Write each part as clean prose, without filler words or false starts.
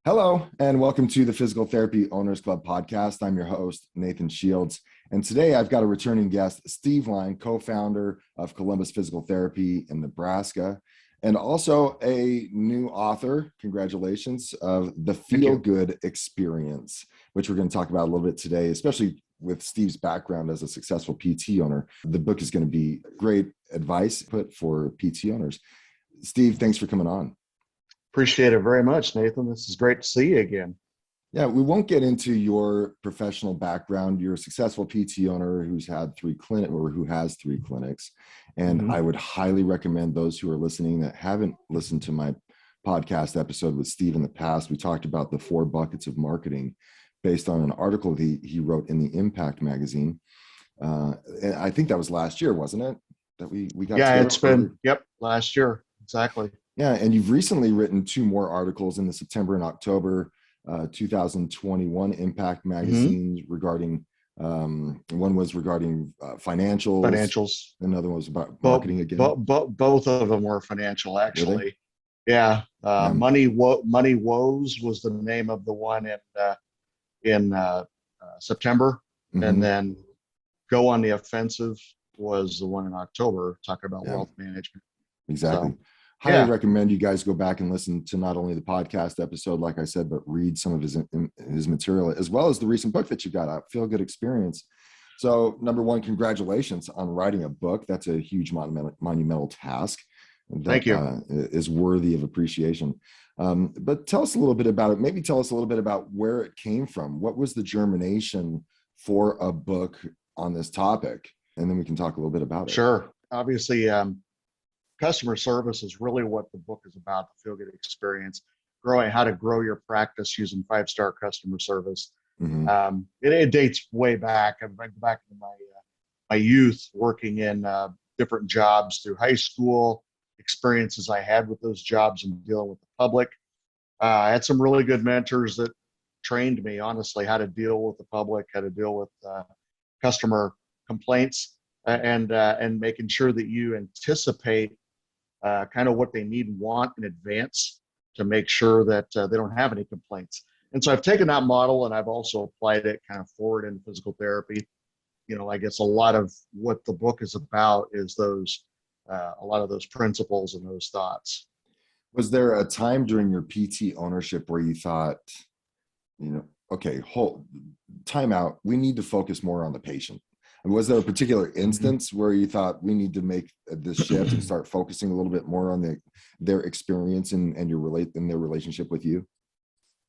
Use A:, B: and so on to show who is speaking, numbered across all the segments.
A: Hello, and welcome to the Physical Therapy Owners Club podcast. I'm your host, Nathan Shields. And today I've got a returning guest, Steve Line, co-founder of Columbus Physical Therapy in Nebraska, and also a new author, congratulations, of The Feel Good Experience, which we're going to talk about a little bit today, especially with Steve's background as a successful PT owner. The book is going to be great advice put for PT owners. Steve, thanks for coming on.
B: Appreciate it very much, Nathan. This is great to see you again.
A: Yeah, we won't get into your professional background. You're a successful PT owner who's had who has three clinics. And I would highly recommend those who are listening that haven't listened to my podcast episode with Steve in the past. We talked about the 4 buckets of marketing based on an article he wrote in the Impact magazine. And I think that was last year, wasn't it? That we got
B: together? It's been, last year. Exactly.
A: Yeah, and you've recently written 2 more articles in the September and October 2021 Impact magazine regarding, one was regarding financials. Another one was about marketing again.
B: Both of them were financial, actually.
A: Really?
B: Yeah. Money Woes was the name of the one in September. And then Go on the Offensive was the one in October, talking about wealth management.
A: Exactly. So, highly recommend you guys go back and listen to not only the podcast episode, like I said, but read some of his material, as well as the recent book that you got out, Feel Good Experience. So, number one, congratulations on writing a book. That's a huge monumental task.
B: Thank you.
A: Is worthy of appreciation. But tell us a little bit about it. Maybe tell us a little bit about where it came from. What was the germination for a book on this topic? And then we can talk a little bit about it.
B: Sure. Obviously, customer service is really what the book is about, the Feel Good Experience, how to grow your practice using 5-star customer service. It dates way back. I went back to my youth, working in different jobs through high school, experiences I had with those jobs and dealing with the public. I had some really good mentors that trained me, honestly, how to deal with the public, how to deal with customer complaints, and making sure that you anticipate kind of what they need and want in advance to make sure that they don't have any complaints. And so I've taken that model and I've also applied it kind of forward into physical therapy. I guess a lot of what the book is about is a lot of those principles and those thoughts.
A: Was there a time during your PT ownership where you thought, okay, time out, we need to focus more on the patient? And was there a particular instance where you thought we need to make this shift and start focusing a little bit more on their experience and their relationship with you?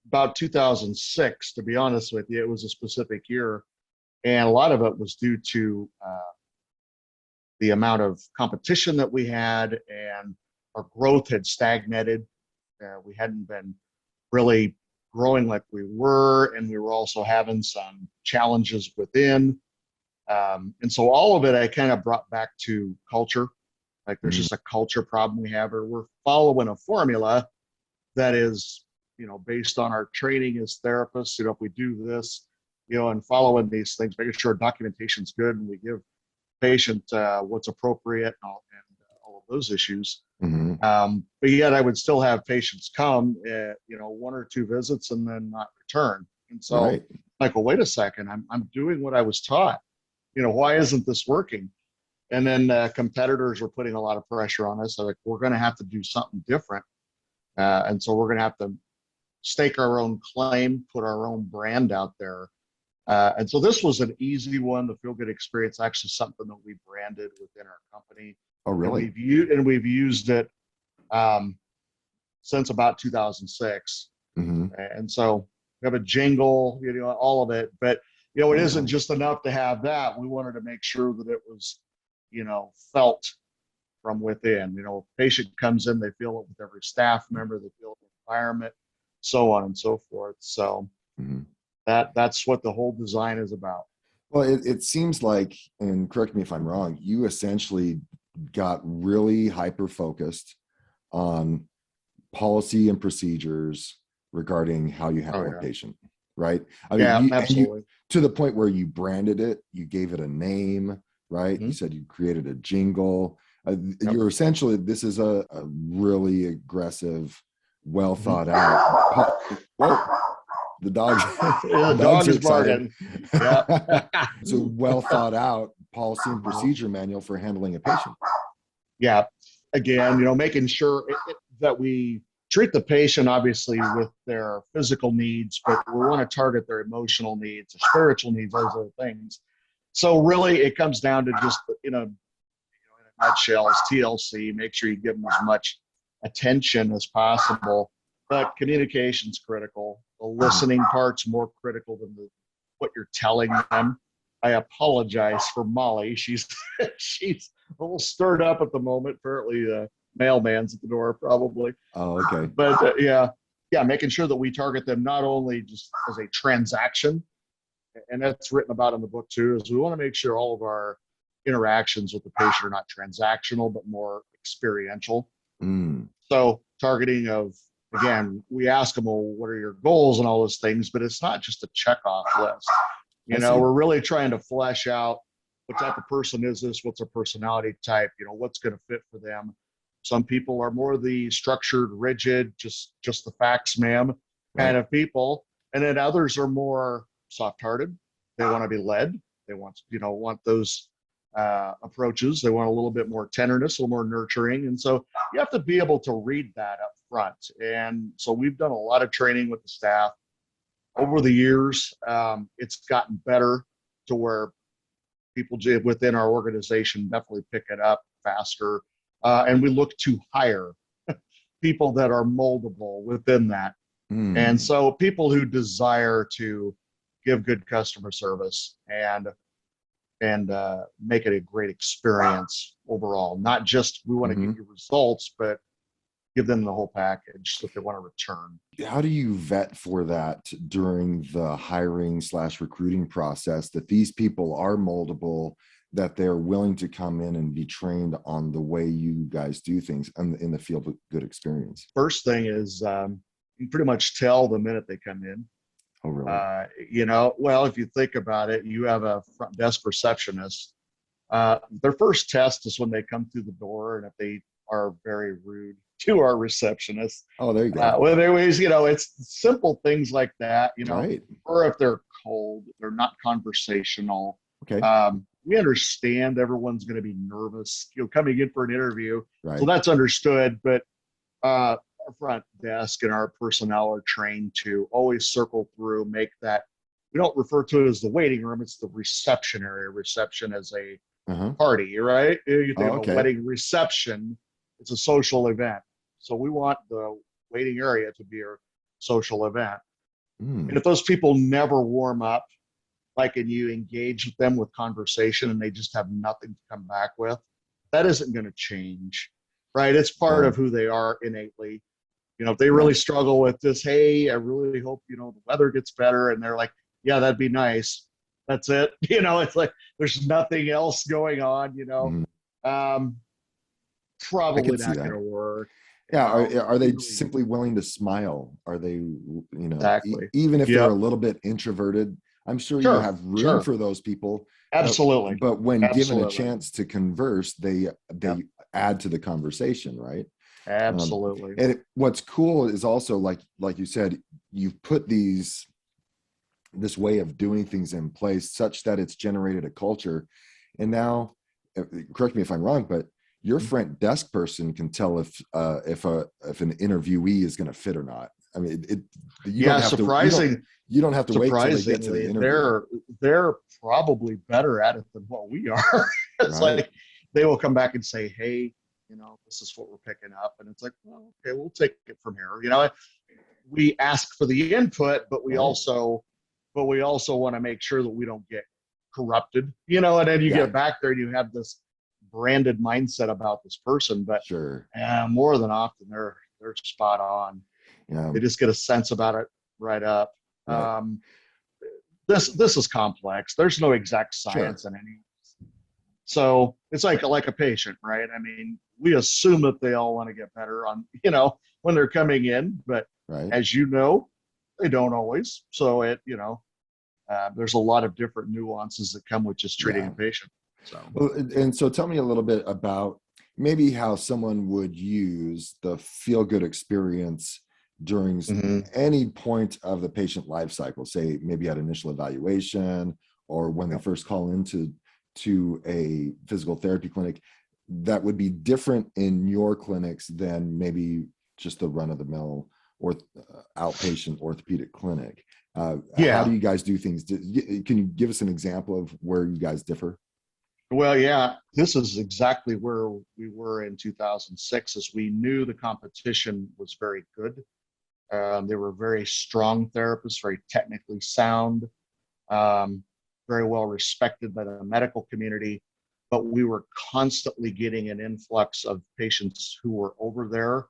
B: About 2006, to be honest with you, it was a specific year. And a lot of it was due to the amount of competition that we had, and our growth had stagnated. We hadn't been really growing like we were, and we were also having some challenges within. And so all of it, I kind of brought back to culture. Like there's just a culture problem we have, or we're following a formula that is, based on our training as therapists. If we do this, and following these things, making sure documentation's good and we give patient what's appropriate and all of those issues. But yet I would still have patients come, 1 or 2 visits and then not return. And so like, well, wait a second, I'm doing what I was taught. Why isn't this working? And then competitors were putting a lot of pressure on us. So like, we're going to have to do something different. And so we're going to have to stake our own claim, put our own brand out there. And so this was an easy one. The Feel Good Experience, actually something that we branded within our company.
A: Oh, really?
B: And we've used it since about 2006. And so we have a jingle, all of it. But it isn't just enough to have that. We wanted to make sure that it was, felt from within. If a patient comes in, they feel it with every staff member, they feel it in the environment, so on and so forth. So that's what the whole design is about.
A: Well, it seems like, and correct me if I'm wrong, you essentially got really hyper-focused on policy and procedures regarding how you handle a patient. Right?
B: Absolutely.
A: To the point where you branded it, you gave it a name, right? You said you created a jingle. You're essentially, this is a really aggressive, well thought out. The dogs,
B: The
A: dogs
B: dog
A: are
B: is
A: excited.
B: barking. Yeah.
A: It's a well thought out policy and procedure manual for handling a patient.
B: Yeah. Again, making sure that we treat the patient obviously with their physical needs, but we want to target their emotional needs, their spiritual needs, those other things. So really it comes down to just, in a nutshell, is TLC. Make sure you give them as much attention as possible, but communication's critical. The listening part's more critical than what you're telling them. I apologize for Molly. She's she's a little stirred up at the moment. Apparently, the mailman's at the door, probably.
A: Oh, okay.
B: But yeah, making sure that we target them not only just as a transaction, and that's written about in the book too, is we want to make sure all of our interactions with the patient are not transactional, but more experiential.
A: Mm.
B: So targeting of, again, we ask them, well, what are your goals and all those things, but it's not just a check off list. We're really trying to flesh out what type of person is this, what's their personality type, what's going to fit for them. Some people are more the structured, rigid, just the facts, ma'am, kind of people. And then others are more soft-hearted. They want to be led. They want those approaches. They want a little bit more tenderness, a little more nurturing. And so you have to be able to read that up front. And so we've done a lot of training with the staff over the years. It's gotten better to where people within our organization definitely pick it up faster. And we look to hire people that are moldable within that. And so people who desire to give good customer service and make it a great experience overall. Not just we want to give you results, but give them the whole package that they want to return.
A: How do you vet for that during the hiring / recruiting process, that these people are moldable, that they're willing to come in and be trained on the way you guys do things in the field with good experience?
B: First thing is you pretty much tell the minute they come in.
A: Oh, really?
B: Well, if you think about it, you have a front desk receptionist. Their first test is when they come through the door, and if they are very rude to our receptionist.
A: Oh, there you go.
B: Well, anyways, it's simple things like that,
A: Right.
B: Or if they're cold, they're not conversational.
A: Okay.
B: We understand everyone's going to be nervous, coming in for an interview.
A: Right.
B: So that's understood. But our front desk and our personnel are trained to always circle through, make that, we don't refer to it as the waiting room, it's the reception area. Reception as a party, right? You think of a wedding reception, it's a social event. So we want the waiting area to be a social event. And if those people never warm up, and you engage with them with conversation and they just have nothing to come back with, that isn't going to change, right? It's part of who they are innately. If they really struggle with this, hey, I really hope, the weather gets better. And they're like, yeah, that'd be nice. That's it. It's like, there's nothing else going on, probably not going to work.
A: Yeah. Are they simply willing to smile? Are they,
B: exactly.
A: Even if they're a little bit introverted? I'm sure you have room for those people.
B: Absolutely.
A: But when given a chance to converse, they add to the conversation, right?
B: Absolutely.
A: And what's cool is also, like you said, you've put this way of doing things in place such that it's generated a culture. And now, correct me if I'm wrong, but your front desk person can tell if an interviewee is going to fit or not. I mean, you don't have to wait till they get to the interview.
B: They're probably better at it than what we are. It's like they will come back and say, hey, this is what we're picking up. And it's like, well, okay, we'll take it from here. We ask for the input, but we also want to make sure that we don't get corrupted, and then you get back there and you have this branded mindset about this person, but more than often they're spot on. Yeah. They just get a sense about it right up. Right. This is complex. There's no exact science in any. So it's like a patient, right? I mean, we assume that they all want to get better on, when they're coming in, but as they don't always. So there's a lot of different nuances that come with just treating a patient. So,
A: well, and so tell me a little bit about maybe how someone would use the feel good experience during
B: Hmm.
A: any point of the patient life cycle, say maybe at initial evaluation or when they
B: Yep.
A: first call into a physical therapy clinic, that would be different in your clinics than maybe just the run-of-the-mill or outpatient orthopedic clinic. How do
B: Yeah.
A: you guys do things? Can you give us an example of where you guys differ?
B: Well, yeah, this is exactly where we were in 2006, as we knew the competition was very good. They were very strong therapists, very technically sound, um, very well respected by the medical community. But we were constantly getting an influx of patients who were over there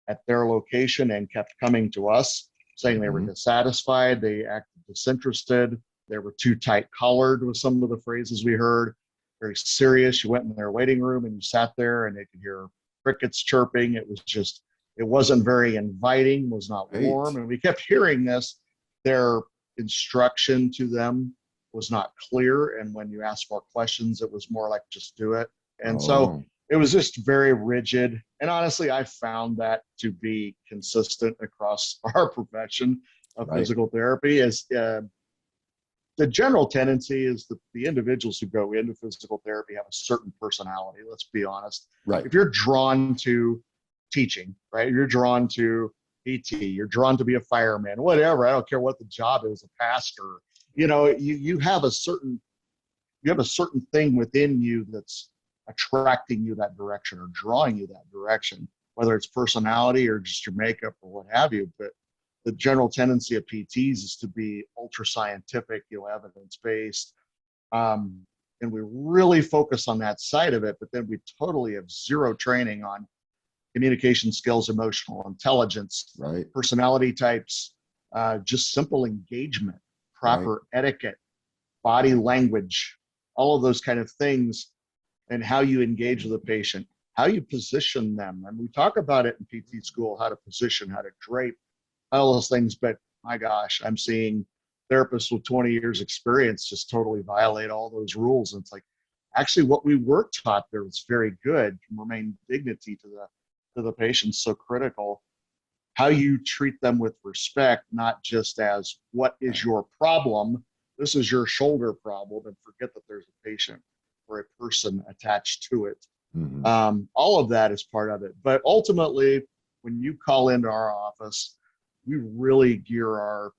B: at their location and kept coming to us saying they were
A: Mm-hmm.
B: dissatisfied, they acted disinterested, they were too tight collared with some of the phrases we heard, very serious. You went in their waiting room and you sat there and they could hear crickets chirping. It was just, it wasn't very inviting, was not
A: Right.
B: warm. And we kept hearing this. Their instruction to them was not clear. And when you asked more questions, it was more like, just do it. And so
A: Oh,
B: it was just very rigid. And honestly, I found that to be consistent across our profession of
A: right,
B: physical therapy. Is The general tendency is that the individuals who go into physical therapy have a certain personality. Let's be honest.
A: right.
B: If you're drawn to teaching, right? You're drawn to PT, you're drawn to be a fireman, whatever. I don't care what the job is, a pastor. You have a certain thing within you that's attracting you that direction or drawing you that direction, whether it's personality or just your makeup or what have you. But the general tendency of PTs is to be ultra scientific, evidence based. And we really focus on that side of it, but then we totally have zero training on communication skills, emotional intelligence,
A: Right,
B: personality types, just simple engagement,
A: right.
B: proper etiquette, body language, all of those kind of things, and how you engage with a patient, how you position them. And we talk about it in PT school, how to position, how to drape, all those things. But my gosh, I'm seeing therapists with 20 years experience just totally violate all those rules. And it's like, actually what we were taught there was very good, remain dignity to the patient, so critical. How you treat them with respect, not just as what is your problem, this is your shoulder problem, and forget that there's a patient or a person attached to it.
A: Mm-hmm.
B: All of that is part of it. But ultimately, when you call into our office, we really gear our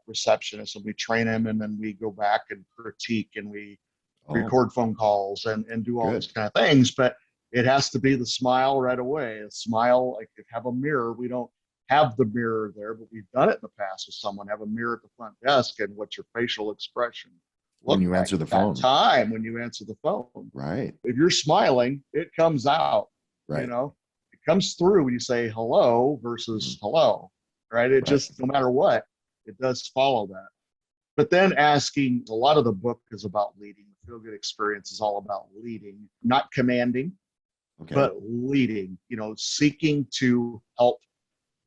B: receptionists and we train them, and then we go back and critique and we
A: Oh,
B: record phone calls and do all these
A: good.
B: kind of things. But it has to be the smile right away. A smile, like if have a mirror, we don't have the mirror there, but we've done it in the past with someone, have a mirror at the front desk, and what's your facial expression
A: When
B: look
A: you
B: like
A: answer the
B: at that
A: phone.
B: time when you answer the phone.
A: Right,
B: If you're smiling, it comes out, you
A: right,
B: know, it comes through when you say hello versus
A: mm,
B: hello, right? It
A: right.
B: just, no matter what, it does follow that. But then asking, a lot of the book is about leading. The Feel Good Experience is all about leading, not commanding,
A: Okay.
B: but leading, seeking to help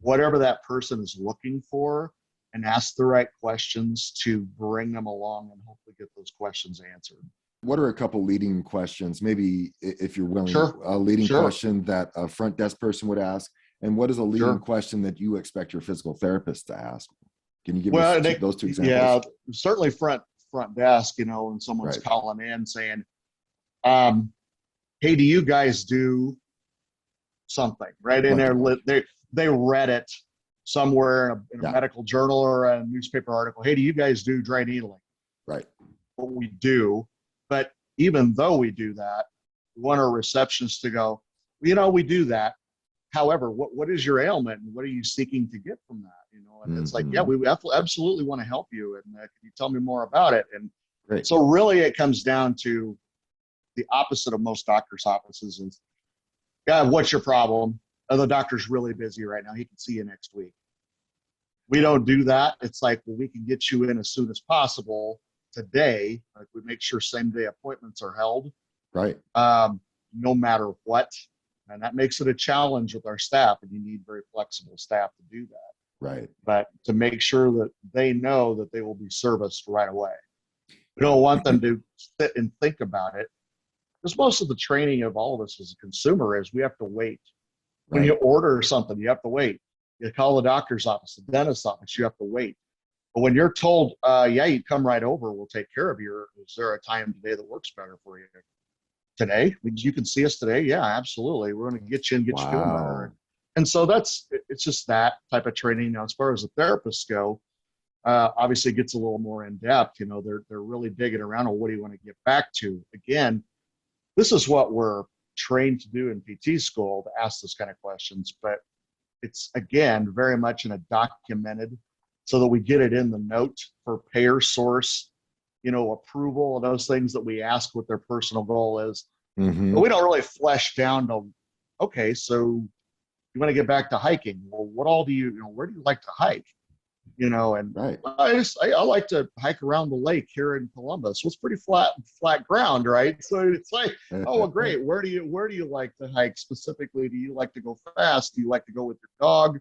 B: whatever that person is looking for and ask the right questions to bring them along and hopefully get those questions answered.
A: What are a couple leading questions? Maybe if you're willing,
B: Sure,
A: a leading
B: sure,
A: question that a front desk person would ask, and what is a leading
B: sure.
A: question that you expect your physical therapist to ask? Can you give us
B: Well,
A: those two
B: yeah,
A: examples?
B: certainly front desk, when someone's
A: Right.
B: calling in saying, um, "Hey, do you guys do something?" Right, and
A: Something like,
B: they read it somewhere in a
A: yeah,
B: medical journal or a newspaper article. Hey, do you guys do dry needling?
A: right,
B: What we do, but even though we do that, we want our receptionists to go, we do that. However, what is your ailment and what are you seeking to get from that? And it's like, yeah,
A: mm-hmm.
B: we absolutely want to help you. And can you tell me more about it? And
A: Great,
B: so really it comes down to the opposite of most doctors' offices is, yeah, what's your problem? Oh, the doctor's really busy right now. He can see you next week. We don't do that. It's like, well, we can get you in as soon as possible today. Like we make sure same day appointments are held,
A: right,
B: no matter what. And that makes it a challenge with our staff, and you need very flexible staff to do that.
A: right.
B: But to make sure that they know that they will be serviced right away. We don't want them to sit and think about it, because most of the training of all of us as a consumer is we have to wait. When you
A: Right.
B: order something, you have to wait. You call the doctor's office, the dentist's office, you have to wait. But when you're told, yeah, you come right over, we'll take care of you. Is there a time today that works better for you? Today? You can see us today? Yeah, absolutely. We're going to get you and get you feeling better.
A: Wow.
B: And so it's just that type of training. Now, as far as the therapists go, obviously it gets a little more in depth. They're really digging around on what do you want to get back to. Again, this is what we're trained to do in PT school, to ask those kind of questions. But it's, again, very much in a documented, so that we get it in the note for payer source, approval, and those things that we ask what their personal goal is.
A: Mm-hmm.
B: But we don't really flesh down to, okay, so you want to get back to hiking. Well, what all do where do you like to hike? And
A: Right.
B: I like to hike around the lake here in Columbus. It's pretty flat ground, right? So it's like, oh, well, great. Where do you like to hike specifically? Do you like to go fast? Do you like to go with your dog?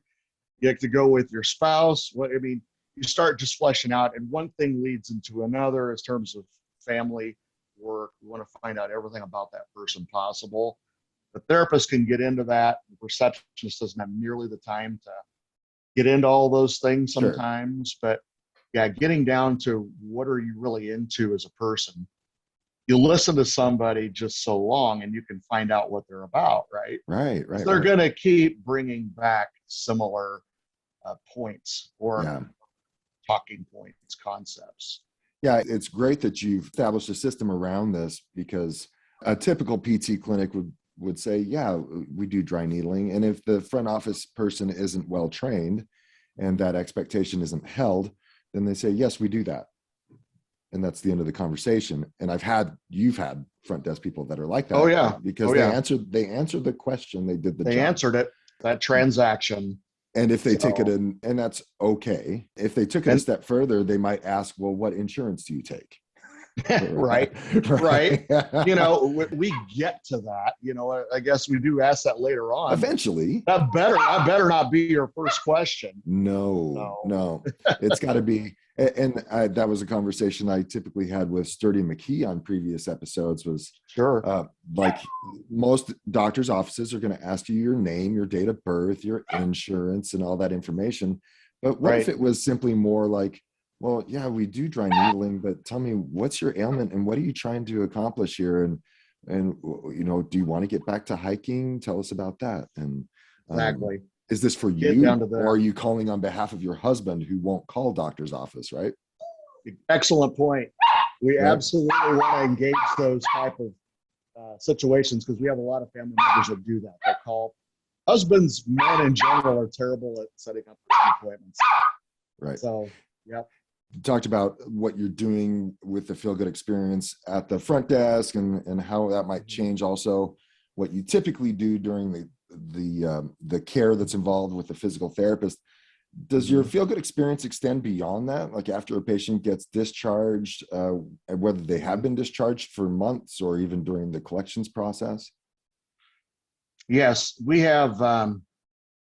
B: You like to go with your spouse? You start just fleshing out, and one thing leads into another in terms of family work. You want to find out everything about that person possible. The therapist can get into that. The receptionist doesn't have nearly the time to get into all those things sometimes. Sure. But yeah, getting down to what are you really into as a person? You listen to somebody just so long and you can find out what they're about, right?
A: Right.
B: So they're going to keep bringing back similar points or talking points, concepts.
A: Yeah, it's great that you've established a system around this, because a typical PT clinic would say, yeah, we do dry needling. And if the front office person isn't well trained and that expectation isn't held, then they say, yes, we do that. And that's the end of the conversation. And you've had front desk people that are like that.
B: Oh yeah.
A: Because they answered the question. They did the job.
B: They answered it, that transaction.
A: And if they take it in, and that's okay. If they took it a step further, they might ask, well, what insurance do you take?
B: Right. We get to that. I guess we do ask that later on.
A: Eventually.
B: That better not be your first question.
A: No. It's got to be. And that was a conversation I typically had with Sturdy McKee on previous episodes. Was
B: sure.
A: Like most doctors' offices are going to ask you your name, your date of birth, your insurance, and all that information. But what if it was simply more like, well, yeah, we do dry needling, but tell me, what's your ailment and what are you trying to accomplish here? And do you want to get back to hiking? Tell us about that. And
B: exactly.
A: Is this for you, or are you calling on behalf of your husband who won't call doctor's office, right?
B: Excellent point. We absolutely want to engage those type of situations, because we have a lot of family members that do that. They call. Husbands, men in general, are terrible at setting up appointments.
A: Right.
B: So, yeah.
A: You talked about what you're doing with the Feel Good experience at the front desk and how that might change also what you typically do during the care that's involved with the physical therapist. Does your Feel Good experience extend beyond that? Like after a patient gets discharged, whether they have been discharged for months or even during the collections process?
B: Yes, we have a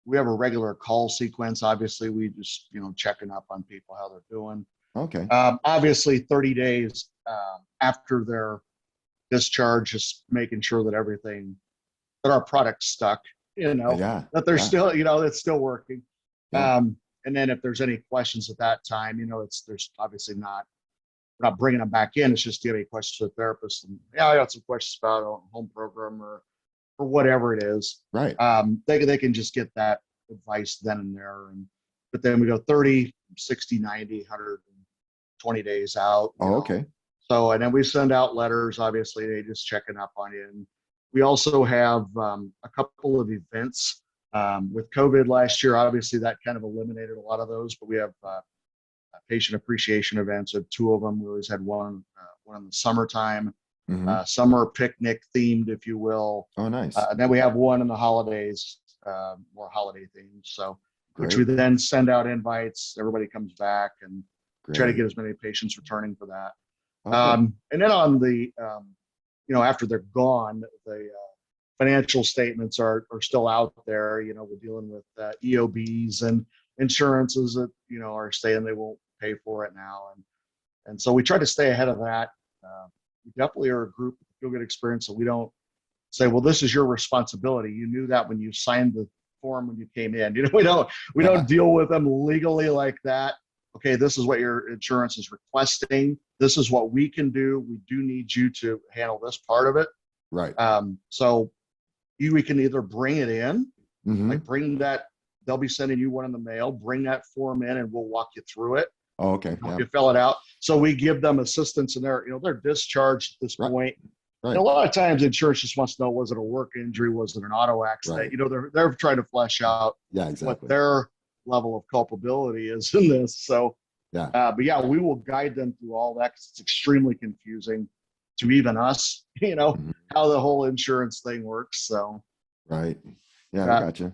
B: regular call sequence. Obviously, we just, checking up on people, how they're doing.
A: Okay.
B: Obviously 30 days after their discharge, just making sure that that our product's stuck, that they're still, it's still working.
A: Yeah.
B: And then if there's any questions at that time, there's obviously we're not bringing them back in. It's just, do you have any questions to the therapist? And I got some questions about a home program or whatever it is.
A: Right.
B: They can just get that advice then and there. But then we go 30, 60, 90, 120 days out.
A: Okay.
B: So, and then we send out letters, obviously, they just checking up on you. And we also have a couple of events with COVID last year. Obviously, that kind of eliminated a lot of those, but we have patient appreciation events. Of two of them. We always had one in the summertime, summer picnic themed, if you will.
A: Oh, nice.
B: And then we have one in the holidays, more holiday themed. So,
A: Great.
B: Which we then send out invites. Everybody comes back and
A: Great.
B: Try to get as many patients returning for that.
A: Okay.
B: And then on the, after they're gone, the financial statements are still out there. We're dealing with EOBs and insurances that, are saying they won't pay for it now. And so we try to stay ahead of that. We definitely are a group with Feel Good experience, so we don't say, well, this is your responsibility. You knew that when you signed the form when you came in. We don't deal with them legally like that. Okay, this is what your insurance is requesting. This is what we can do. We do need you to handle this part of it.
A: Right.
B: So we can either bring it in,
A: Mm-hmm.
B: like bring that, they'll be sending you one in the mail, bring that form in and we'll walk you through it.
A: Oh, okay.
B: Help you fill it out. So we give them assistance and they're discharged at this
A: Right.
B: point.
A: Right.
B: And a lot of times insurance just wants to know, was it a work injury? Was it an auto accident?
A: Right.
B: They're trying to flesh out
A: Yeah,
B: what
A: exactly.
B: their level of culpability is in this. So,
A: Yeah.
B: but yeah, we will guide them through all that because it's extremely confusing to even us,
A: Mm-hmm.
B: how the whole insurance thing works. So,
A: Right. Yeah, I gotcha.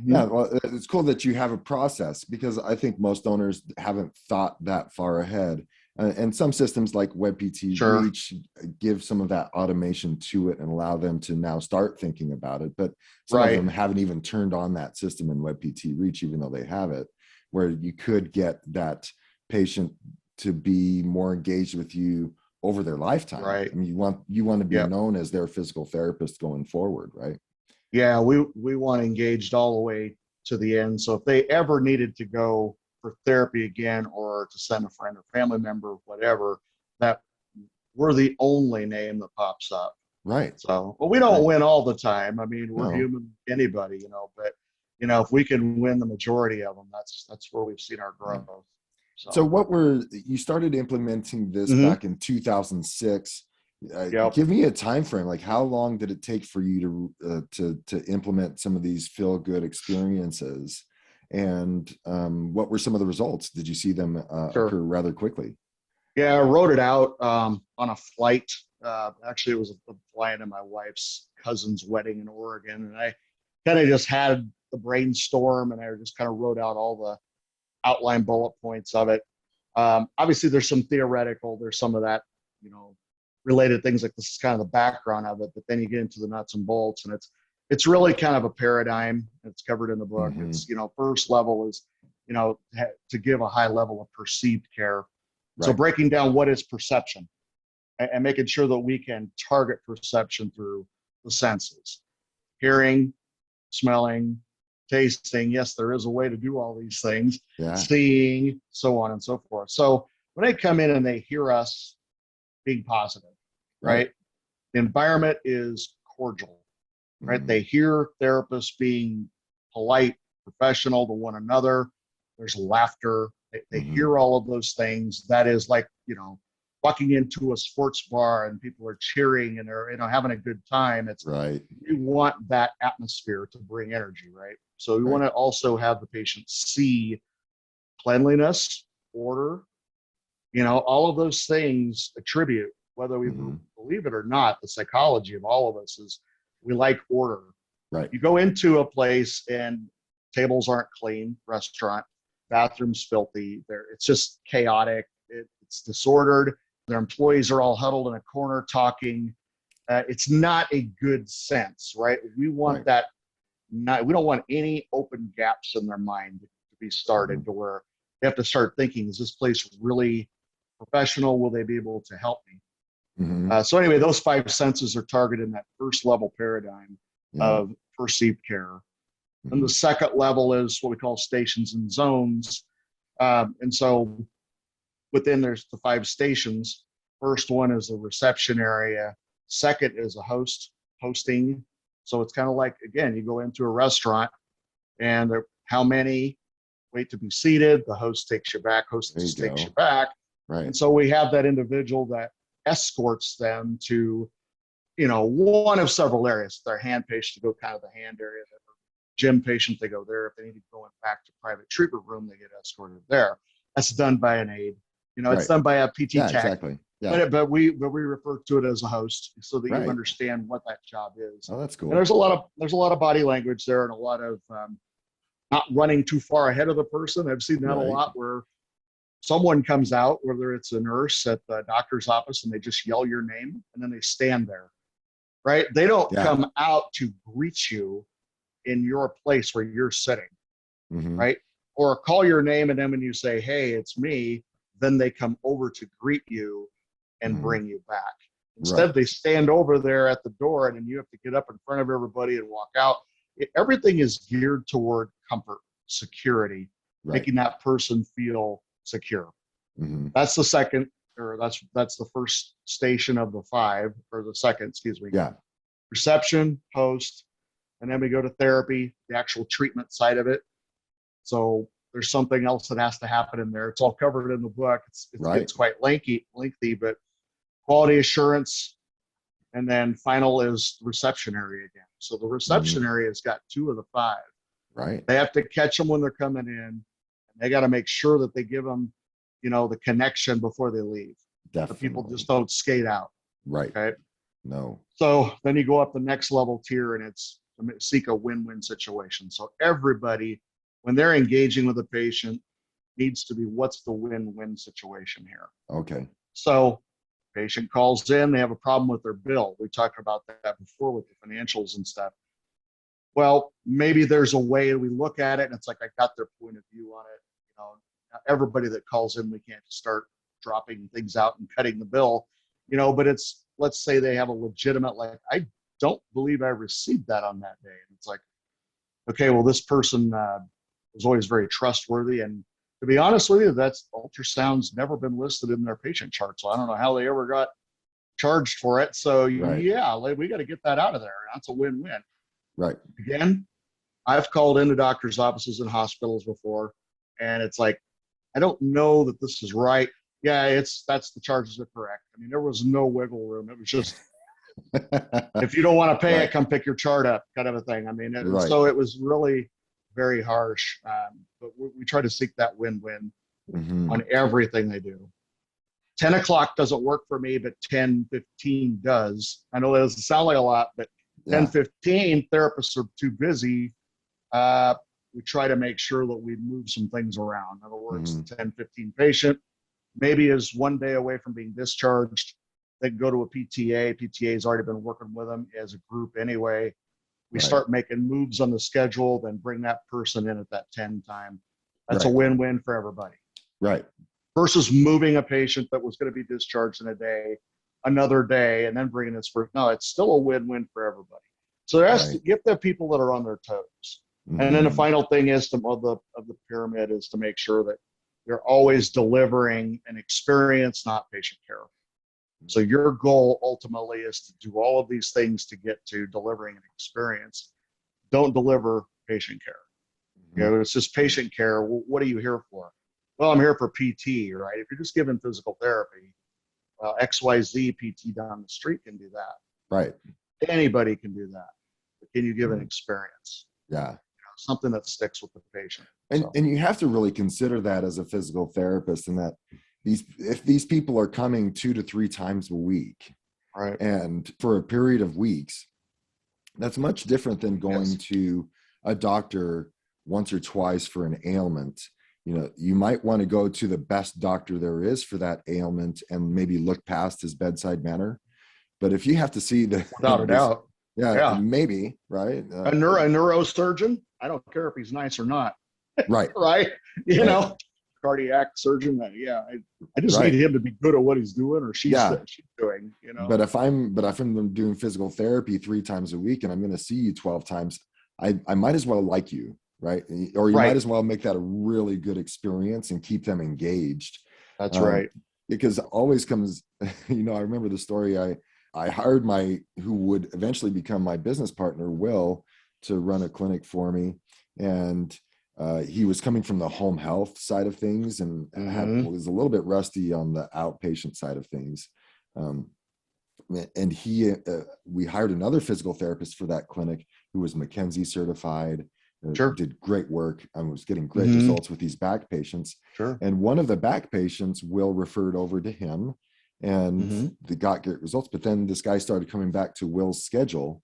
B: Mm-hmm.
A: Yeah, well, it's cool that you have a process because I think most owners haven't thought that far ahead. And some systems like WebPT
B: Sure.
A: Reach give some of that automation to it and allow them to now start thinking about it. But some of them haven't even turned on that system in WebPT Reach, even though they have it, where you could get that patient to be more engaged with you over their lifetime.
B: Right.
A: I mean, you want to be known as their physical therapist going forward, right?
B: Yeah, we want engaged all the way to the end. So if they ever needed to go for therapy again or to send a friend or family member, whatever, that we're the only name that pops up.
A: Right.
B: So, well, we don't win all the time. I mean, we're human, anybody, but if we can win the majority of them, that's where we've seen our growth.
A: So you started implementing this back in 2006. Give me a time frame. Like, how long did it take for you to implement some of these feel good experiences, and what were some of the results? Did you see them occur rather quickly?
B: Yeah, I wrote it out on a flight. Actually, it was a flight to my wife's cousin's wedding in Oregon, and I kind of just had the brainstorm, and I just kind of wrote out all the outline bullet points of it. Obviously, there's some theoretical. There's some of that, related things like this is kind of the background of it, but then you get into the nuts and bolts, and it's really kind of a paradigm. It's covered in the book. Mm-hmm. It's first level is to give a high level of perceived care. Right. So breaking down what is perception and making sure that we can target perception through the senses, hearing, smelling, tasting. Yes, there is a way to do all these things. Yeah. Seeing, so on and so forth. So when they come in and they hear us being positive, right? The environment is cordial, right? Mm-hmm. They hear therapists being polite, professional to one another. There's laughter. They mm-hmm. hear all of those things. That is like, walking into a sports bar and people are cheering and they're, having a good time. It's right. We want that atmosphere to bring energy, right? So we want to also have the patient see cleanliness, order, all of those things attribute, whether we mm-hmm. believe it or not, the psychology of all of us is we like order. Right. You go into a place and tables aren't clean, restaurant, bathrooms filthy. It's just chaotic. It's disordered. Their employees are all huddled in a corner talking. It's not a good sense, right? We want that. We don't want any open gaps in their mind to be started mm-hmm. to where they have to start thinking, is this place really professional? Will they be able to help me? Mm-hmm. So anyway, those 5 senses are targeted in that first level paradigm of perceived care. Mm-hmm. And the second level is what we call stations and zones. And so within there's the 5 stations. First one is the reception area. Second is a hosting. So it's kind of like, again, you go into a restaurant and how many wait to be seated. The host takes you back, hostess takes you back. Right. And so we have that individual that escorts them to, one of several areas. If they're hand patient, to go kind of the hand area. If they're gym patient, they go there. If they need to go back to private treatment room, they get escorted there. That's done by an aide. It's done by a PT tech.
A: Exactly. Yeah.
B: But we refer to it as a host so that you understand what that job is.
A: Oh, that's cool.
B: And there's a lot of body language there and a lot of not running too far ahead of the person. I've seen that a lot where someone comes out, whether it's a nurse at the doctor's office, and they just yell your name and then they stand there, right? They don't come out to greet you in your place where you're sitting, mm-hmm. right? Or call your name, and then when you say, hey, it's me, then they come over to greet you and bring you back. Instead, they stand over there at the door, and then you have to get up in front of everybody and walk out. everything is geared toward comfort, security,
A: Right.
B: making that person feel secure.
A: Hmm.
B: That's the second, or that's the first station of the five, or the second, excuse me.
A: Yeah.
B: Reception, post, and then we go to therapy, the actual treatment side of it. So there's something else that has to happen in there. It's all covered in the book. It
A: Right.
B: gets quite lengthy, but quality assurance, and then final is the reception area again. So the reception
A: Hmm.
B: area has got two of the five.
A: Right.
B: They have to catch them when they're coming in, and they got to make sure that they give them, the connection before they leave. The people
A: Definitely.
B: just don't skate out.
A: Right.
B: Okay.
A: No.
B: So then you go up the next level tier, and it's seek a win-win situation. So everybody, when they're engaging with a patient, needs to be, what's the win-win situation here?
A: Okay.
B: So patient calls in, they have a problem with their bill. We talked about that before with the financials and stuff. Well, maybe there's a way we look at it, and it's like, I got their point of view on it. Everybody that calls in, we can't just start dropping things out and cutting the bill, but let's say they have a legitimate, like, I don't believe I received that on that day. And it's like, okay, well, this person was always very trustworthy. And to be honest with you, that's ultrasound's never been listed in their patient chart. So I don't know how they ever got charged for it. So
A: Right.
B: yeah, we got to get that out of there. That's a win-win.
A: Right.
B: Again, I've called into doctors' offices and hospitals before, and it's like, I don't know that this is right. Yeah, that's the charges are correct. I mean, there was no wiggle room. It was just, if you don't want to pay
A: Right.
B: it, come pick your chart up, kind of a thing. I mean,
A: Right.
B: so it was really very harsh. But we try to seek that win-win
A: Hmm.
B: on everything they do. 10 o'clock doesn't work for me, but 10:15 does. I know that doesn't sound like a lot, but
A: Yeah.
B: 10:15, therapists are too busy. We try to make sure that we move some things around. In other words,
A: Mhm.
B: the 10:15 patient maybe is one day away from being discharged. They can go to a PTA. PTA has already been working with them as a group anyway. We
A: Right.
B: start making moves on the schedule, then bring that person in at that 10 time. That's a
A: Right.
B: win-win for everybody.
A: Right.
B: Versus moving a patient that was going to be discharged in a day, another day, and then bringing this for, no, it's still a win-win for everybody. So there has to
A: Right.
B: get the people that are on their toes. And then the
A: Mhm.
B: final thing is of the pyramid is to make sure that you're always delivering an experience, not patient care. So your goal ultimately is to do all of these things to get to delivering an experience. Don't deliver patient care.
A: Mhm.
B: It's just patient care. What are you here for? Well, I'm here for PT, right? If you're just giving physical therapy, XYZ PT down the street can do that.
A: Right.
B: Anybody can do that. But can you give an
A: Mhm.
B: experience?
A: Yeah.
B: Something that sticks with the patient.
A: And
B: So,
A: and you have to really consider that as a physical therapist, and that if these people are coming 2 to 3 times a week
B: right.
A: and for a period of weeks, that's much different than going
B: Yes.
A: to a doctor once or twice for an ailment. You might want to go to the best doctor there is for that ailment and maybe look past his bedside manner. But if you have to see
B: Without a
A: this,
B: doubt.
A: yeah,
B: Yeah.
A: maybe, right?
B: A neurosurgeon, I don't care if he's nice or not.
A: Right,
B: Right.
A: right,
B: Cardiac surgeon. Yeah. I just need
A: right.
B: him to be good at what he's doing, or she's
A: Yeah.
B: doing.
A: But if I'm doing physical therapy 3 times a week and I'm going to see you 12 times, I might as well like you, right? Or you might
B: Right.
A: as well make that a really good experience and keep them engaged.
B: That's
A: Um,
B: right.
A: because always comes, I remember the story. I hired who would eventually become my business partner, Will, to run a clinic for me. And he was coming from the home health side of things and was a little bit rusty on the outpatient side of things. Um, and we hired another physical therapist for that clinic who was McKenzie certified,
B: Sure.
A: did great work and was getting great
B: Mm-hmm.
A: results with these back patients.
B: Sure.
A: And one of the back patients, Will, referred over to him, and
B: Mm-hmm.
A: they got great results. But then this guy started coming back to Will's schedule,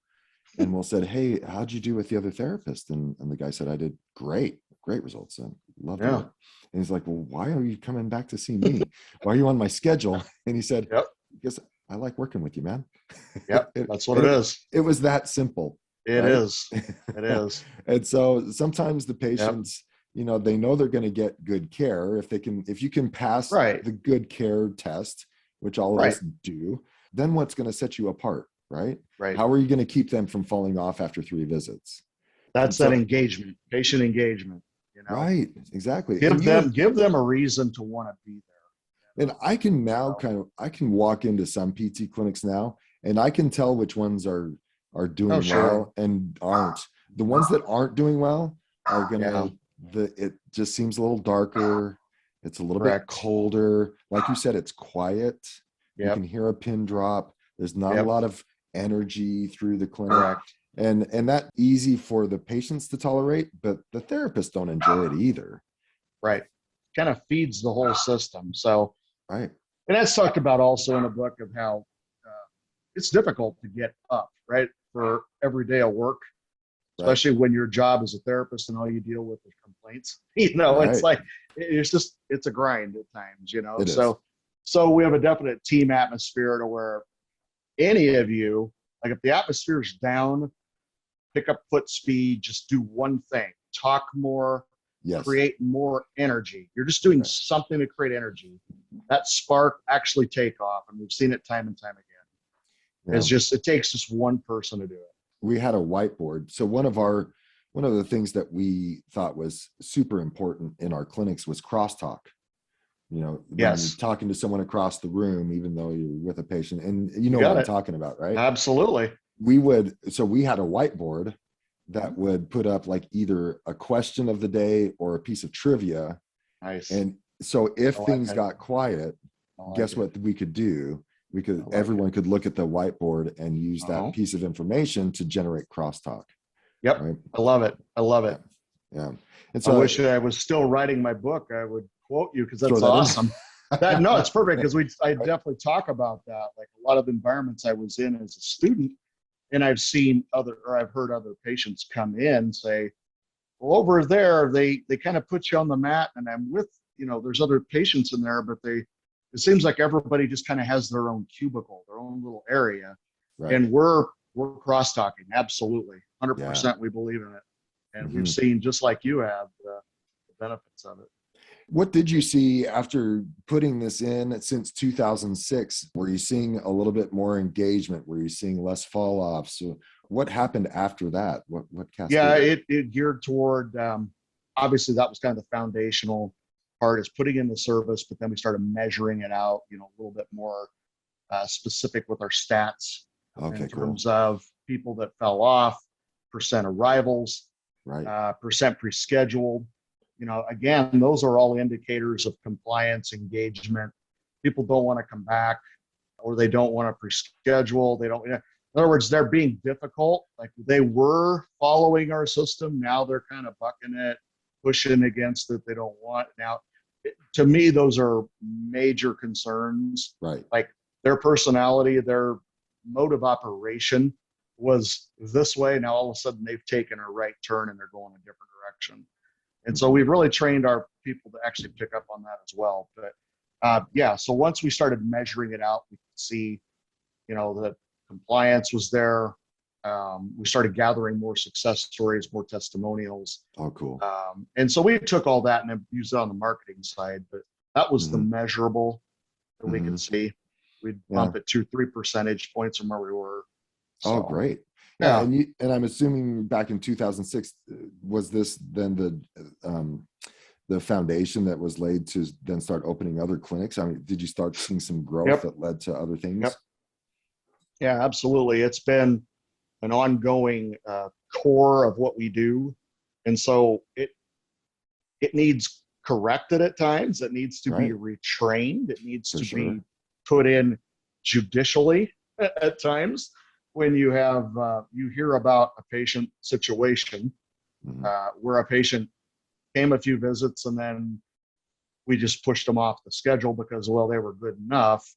A: and Will said, "Hey, how'd you do with the other therapist?" And the guy said, "I did great results, and loved
B: Yeah.
A: it." And he's like, "Well, why are you coming back to see me? Why are you on my schedule?" And he said,
B: Yep.
A: "Because I like working with you, man."
B: Yep. That's what it is.
A: It was that simple.
B: It
A: Right?
B: is. It is.
A: And so sometimes the
B: Yep.
A: patients, they know they're going to get good care if you can pass
B: Right.
A: the good care test, which all of
B: Right.
A: us do. Then what's going to set you apart, right?
B: Right.
A: How are you going to keep them from falling off after 3 visits?
B: That's
A: And
B: that
A: so,
B: engagement, patient engagement, you know,
A: right, exactly. And
B: give
A: you have,
B: them a reason to want to be
A: and I can
B: there.
A: now
B: So,
A: kind of, I can walk into some PT clinics now, and I can tell which ones are
B: oh,
A: doing
B: sure.
A: well and aren't. The ones that aren't doing well are
B: Yeah,
A: gonna, it just seems a little darker. It's a little bit
B: correct.
A: colder. Like you said, it's quiet. You
B: Yep.
A: can hear a pin drop. There's not a
B: Yep.
A: lot of energy through the clinic.
B: Correct.
A: And that easy for the patients to tolerate, but the therapists don't enjoy it either.
B: Right. Kind of feeds the whole system. So,
A: Right.
B: and that's talked about also in a book of how it's difficult to get up, right, for every day of work,
A: Right.
B: especially when your job is a therapist and all you deal with is complaints. You know, it's
A: Right.
B: like it's a grind at times. You know,
A: It is.
B: so we have a definite team atmosphere to where any of you, like if the atmosphere is down, pick up foot speed, just do one thing, talk more,
A: Yes.
B: create more energy. You're just doing
A: Right.
B: something to create energy. That spark actually take off. And we've seen it time and time again.
A: Yeah.
B: It takes just one person to do it.
A: We had a whiteboard. So one of the things that we thought was super important in our clinics was crosstalk. You know, when you're
B: Yes,
A: talking to someone across the room, even though you're with a patient, and you
B: you
A: know what
B: got
A: I'm
B: it.
A: talking about, right?
B: Absolutely.
A: We had a whiteboard that would put up like either a question of the day or a piece of trivia.
B: Nice.
A: And so if
B: I like
A: things
B: it.
A: got quiet,
B: I like
A: guess
B: it.
A: what we could do?
B: I like it.
A: Everyone could look at the whiteboard and use
B: Uh-huh.
A: that piece of information to generate crosstalk.
B: Yep.
A: Right.
B: I love it. I love
A: Yeah.
B: it.
A: Yeah. And
B: I
A: so
B: wish I was still writing my book. I would quote you because
A: throw
B: that's
A: that in.
B: awesome. That no, it's perfect because I definitely talk about that. Like a lot of environments I was in as a student, and I've heard other patients come in say, well, over there, they kind of put you on the mat, and I'm with, there's other patients in there, but it seems like everybody just kind of has their own cubicle, their own little area,
A: Right.
B: and we're cross talking, absolutely,
A: Yeah.
B: 100%. We believe in it, and we've
A: Hmm.
B: seen just like you have the benefits of it.
A: What did you see after putting this in since 2006? Were you seeing a little bit more engagement? Were you seeing less fall offs? So what happened after that? What
B: Yeah,
A: cascaded?
B: it geared toward obviously that was kind of the foundational part is putting in the service, but then we started measuring it out, a little bit more specific with our stats in
A: Okay, cool.
B: terms of people that fell off, percent arrivals,
A: Right.
B: percent pre-scheduled. Again, those are all indicators of compliance, engagement. People don't want to come back, or they don't want to pre-schedule. They don't. In other words, they're being difficult. Like they were following our system. Now they're kind of bucking it, pushing against it. They don't want now. To me, those are major concerns.
A: Right.
B: Like their personality, their mode of operation was this way. Now all of a sudden they've taken a right turn and they're going a different direction. And so
A: Mhm.
B: we've really trained our people to actually pick up on that as well. But yeah, so once we started measuring it out, we could see, that compliance was there. We started gathering more success stories, more testimonials.
A: Oh, cool.
B: And so we took all that and used it on the marketing side, but that was the
A: Hmm.
B: measurable that we
A: Hmm.
B: could see. We'd
A: Yeah.
B: bump it 2, 3 percentage points from where we were.
A: Oh,
B: So
A: great. Yeah,
B: yeah,
A: and I'm assuming back in 2006 was this then the foundation that was laid to then start opening other clinics? I mean, did you start seeing some growth
B: yep,
A: that led to other things?
B: yep, yeah, absolutely. It's been an ongoing core of what we do, and so it needs corrected at times. It needs to be
A: Right.
B: retrained. It needs
A: For
B: to be
A: sure.
B: put in judicially at times when you hear about a patient situation
A: Hmm.
B: where a patient came a few visits and then we just pushed them off the schedule because, well, they were good enough.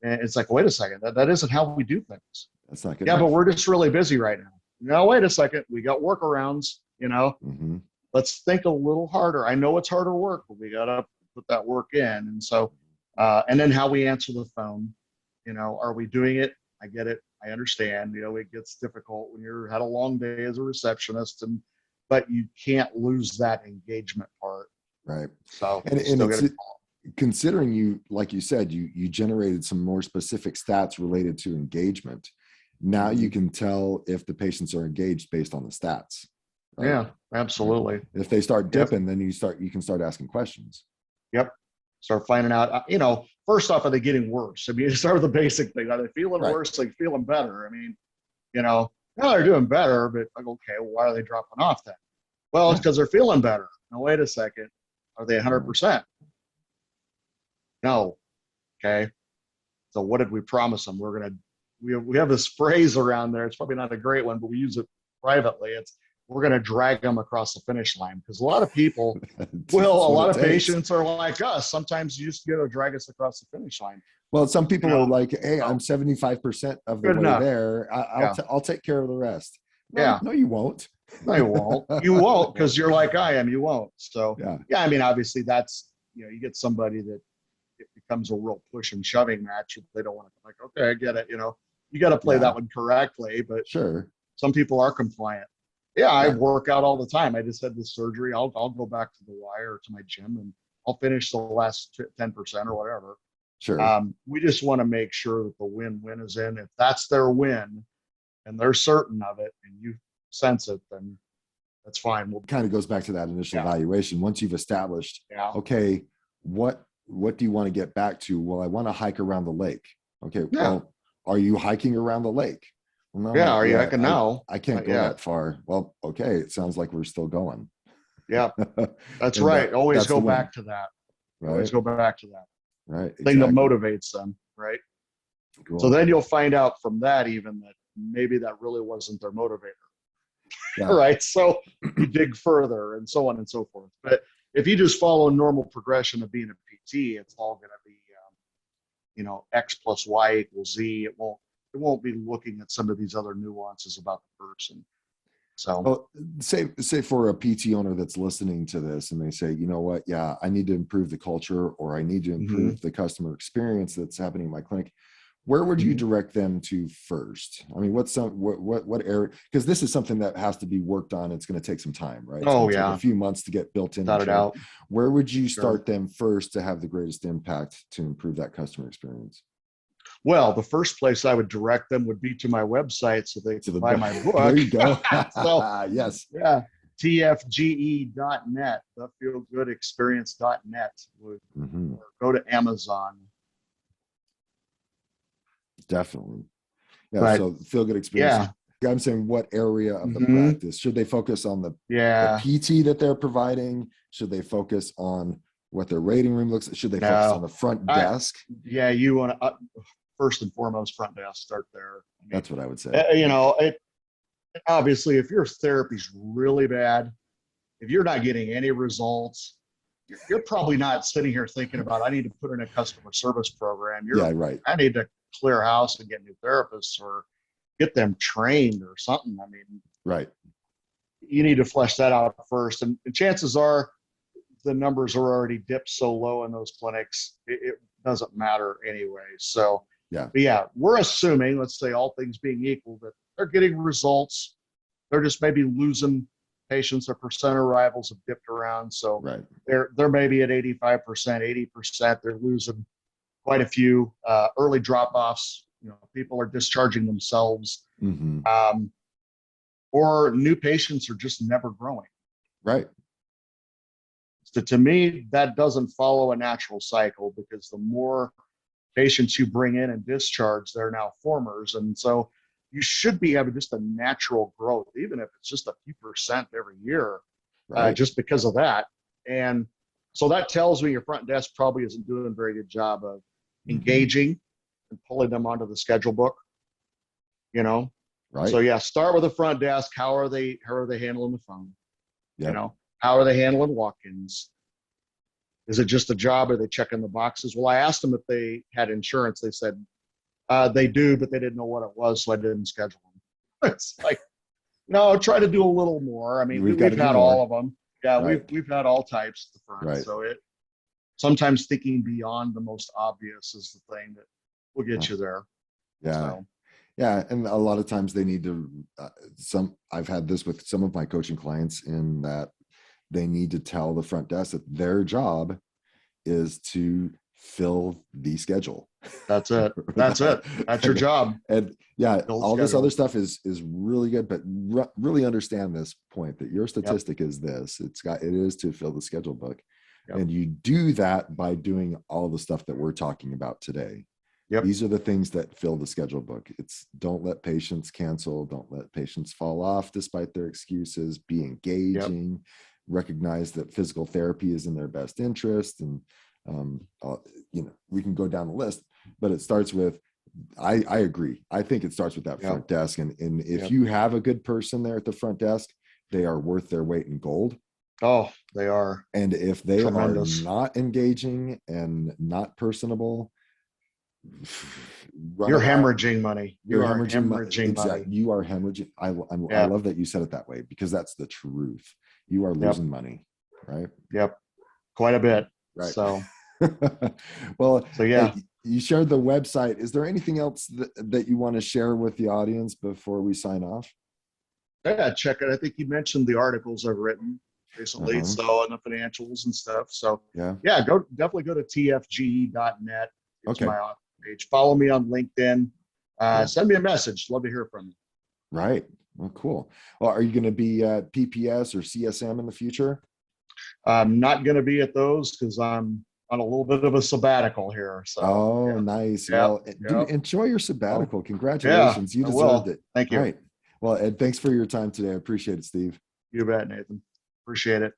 B: And it's like, wait a second, that isn't how we do things.
A: That's not good
B: Yeah, but
A: enough.
B: we're just really busy right now. No, wait a second. We got workarounds.
A: Hmm.
B: Let's think a little harder. I know it's harder work, but we got to put that work in. And so, and then how we answer the phone, are we doing it? I get it. I understand, it gets difficult when you're had a long day as a receptionist but you can't lose that engagement part.
A: Right.
B: So
A: And
B: still got
A: it's
B: to,
A: considering you, like you said, you generated some more specific stats related to engagement. Now you
B: mm-hmm.
A: can tell if the patients are engaged based on the stats, right?
B: Yeah, absolutely.
A: If they start
B: Yep.
A: dipping, then you can start asking questions.
B: Yep. Start finding out, first off, are they getting worse? I mean, start with the basic thing. Are they feeling
A: Right.
B: worse? Like feeling better? I mean, no, they're doing better, but like, okay, well, why are they dropping off then? Well, it's
A: Yeah.
B: because they're feeling better. Now, wait a second. Are they 100%? No. Okay. So what did we promise them? We have this phrase around there. It's probably not a great one, but we use it privately. We're going to drag them across the finish line, because a lot of people,
A: That's
B: a
A: what
B: lot
A: it
B: of
A: takes.
B: patients are like us. Sometimes you just got to drag us across the finish line.
A: Well, some people are like, "Hey, I'm
B: So
A: 75% of the
B: good
A: way
B: enough.
A: there.
B: Yeah.
A: I'll take care of the rest." No,
B: Yeah.
A: no, you won't.
B: No, you won't. You won't, because you're like I am. You won't. So
A: Yeah.
B: yeah, I mean, obviously that's, you get somebody that it becomes a real push and shoving match. If they don't want to, like, okay, I get it. You got to play
A: Yeah.
B: that one correctly, but
A: Sure.
B: some people are compliant. Yeah, I
A: Yeah.
B: work out all the time. I just had this surgery. I'll go back to the Y or to my gym, and I'll finish the last 10% or whatever.
A: Sure.
B: We just want to make sure that the win-win is in. If that's their win and they're certain of it and you sense it, then that's fine.
A: Kind of goes back to that initial evaluation. Once you've established,
B: Yeah.
A: okay, what do you want to get back to? Well, I want to hike around the lake. Okay.
B: Yeah.
A: Well, are you hiking around the lake? Well, no,
B: Yeah.
A: not
B: Are you
A: yet.
B: hiking now?
A: I can't
B: Not
A: go
B: yet.
A: that far. Well, okay. It sounds like we're still going.
B: Yeah. That's
A: And
B: right. Always
A: that's
B: go
A: the win,
B: back to that. Always
A: right?
B: go back to that
A: Right.
B: thing that
A: Exactly.
B: motivates them. Right.
A: Cool.
B: So then you'll find out from that even that maybe that really wasn't their motivator.
A: Yeah.
B: Right. So you dig further and so on and so forth. But if you just follow normal progression of being a PT, it's all going to be, X plus Y equals Z. It won't be looking at some of these other nuances about the person. So,
A: well, say for a PT owner that's listening to this and they say, you know what, yeah, I need to improve the culture, or I need to improve the customer experience that's happening in my clinic. Where would you direct them to first? I mean, what area? Because this is something that has to be worked on. It's going to take some time, right? It's going to take a few months to get built in.
B: Without a doubt.
A: Where would you start them first to have the greatest impact to improve that customer experience?
B: Well, the first place I would direct them would be to my website, so they can buy my book.
A: There you go.
B: So,
A: yes.
B: Yeah. tfge.net, theFeelGoodExperience.net. Or go to Amazon.
A: Definitely. Yeah.
B: But,
A: so feel good experience. Yeah. I'm saying, what area of the practice should they focus on? The PT that they're providing? Should they focus on what their rating room looks like? Should they focus on the front desk?
B: You want to first and foremost, front desk, start there. I mean,
A: that's what I would say.
B: Obviously, if your therapy's really bad, if you're not getting any results, you're probably not sitting here thinking about, I need to put in a customer service program.
A: Right.
B: I need to clear house and get new therapists or get them trained or something. I mean,
A: right.
B: You need to flesh that out first. And chances are the numbers are already dipped so low in those clinics, it doesn't matter anyway. So, we're assuming, let's say all things being equal, that they're getting results. They're just maybe losing patients. Their percent arrivals have dipped around. So they're maybe at 85%, 80%. They're losing quite a few early drop-offs. People are discharging themselves, or new patients are just never growing.
A: Right.
B: So to me, that doesn't follow a natural cycle, because the more patients you bring in and discharge, they're now formers. And so you should be having just a natural growth, even if it's just a few percent every year, just because of that. And so that tells me your front desk probably isn't doing a very good job of engaging and pulling them onto the schedule book,
A: Right.
B: So start with the front desk. How are they handling the phone?
A: Yep.
B: How are they handling walk-ins? Is it just a job? Are they checking the boxes? Well, I asked them if they had insurance. They said they do, but they didn't know what it was, so I didn't schedule them. It's like, no, try to do a little more. I mean, we've had all of them. Yeah, we've had all types at the front. Right. So sometimes thinking beyond the most obvious is the thing that will get you there.
A: Yeah.
B: So.
A: Yeah. And a lot of times they need to, I've had this with some of my coaching clients, in that they need to tell the front desk that their job is to fill the schedule.
B: That's it. That's it. That's your job.
A: And yeah,
B: Fill the
A: all this
B: schedule.
A: other stuff is really good, but really understand this point that your statistic is this. It is to fill the schedule book.
B: Yep.
A: And you do that by doing all the stuff that we're talking about today.
B: Yep.
A: These are the things that fill the schedule book. It's don't let patients cancel. Don't let patients fall off despite their excuses. Be engaging. Yep. Recognize that physical therapy is in their best interest. And, we can go down the list, but it starts with, I agree. I think it starts with that front desk. And if you have a good person there at the front desk, they are worth their weight in gold.
B: Oh, they are.
A: And if they
B: tremendous.
A: are not engaging and not personable,
B: you're hemorrhaging money.
A: You're hemorrhaging money.
B: Exactly.
A: You are hemorrhaging. I love that you said it that way, because that's the truth. You are losing money, right?
B: Yep. Quite a bit.
A: Right.
B: So,
A: well,
B: so yeah.
A: Hey, you shared the website. Is there anything else that you want to share with the audience before we sign off?
B: Yeah, check it. I think you mentioned the articles I've written recently, so and the financials and stuff. So yeah, definitely go to tfge.net. It's my page. Follow me on LinkedIn. Send me a message. Love to hear from you.
A: Right. Well, cool. Well, are you going to be at PPS or CSM in the future?
B: I'm not going to be at those because I'm on a little bit of a sabbatical here. So
A: nice. Well, dude, enjoy your sabbatical. Congratulations. You deserved it.
B: Thank you.
A: All right. Well, Ed, thanks for your time today. I appreciate it, Steve.
B: You bet, Nathan. Appreciate it.